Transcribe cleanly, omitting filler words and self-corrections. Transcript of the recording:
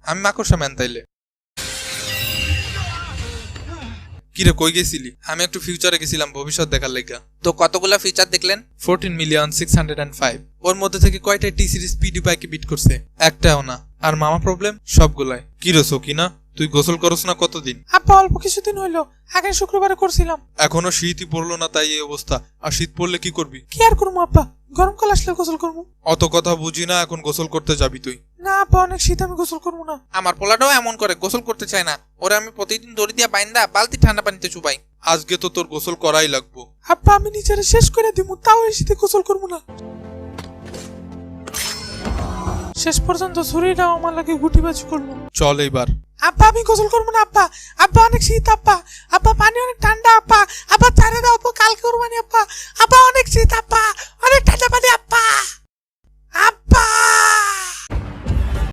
আমি মাকড়সা ম্যান তাইলে। কিরে কই গেছিলি? আমি একটু ফিউচারে গেছিলাম ভবিষ্যৎ দেখার লেগা। তো কতগুলা ফিচার দেখলেন? 14,605,000। ওর মধ্যে থেকে কয়টা টি সিরিজ পিডিপাইকে বিট করছে? একটাও না। আর মামা প্রবলেম সবগুলাই। কিরে সকিনা, তুই গোসল করস না কতদিন? আব্বা অল্প কিছুদিন হইলো, আগের শুক্রবারে করছিলাম। এখনো শীতই পড়লো না তাই এই অবস্থা। আর শীত পড়লে কি করবি? কি আর করবো আব্বা, গরমকাল আসলে গোসল করবো। অত কথা বুঝি না, এখন গোসল করতে যাবি তুই? না আব্বা, অনেক শীত, আমি গোসল করবো না। আমার পোলাটাও এমন করে, গোসল করতে চায় না। ওরে আমি প্রতিদিন দড়ি দিয়া বাইন্দা বালতি ঠান্ডা পানিতে চুবাই। আজকে তো তোর গোসল করাই লাগবো। আব্বা আমি নিজের শেষ করে দিব, তাও এই শীতে গোসল করবো না। শেষ পর্যন্ত শরীরটাও আমার লাগে গুটিবাজি করলো। চল এইবার। আব্বা আমি গোসল করবো না আব্বা, আব্বা অনেক শীত আব্বা, আব্বা পানি অনেক ঠান্ডা আব্বা, আব্বা ছাড়ে দাও আব্বা, কালকে করবো না আব্বা, আব্বা অনেক শীত আব্বা, অনেক ঠান্ডা পানি আব্বা, আব্বা।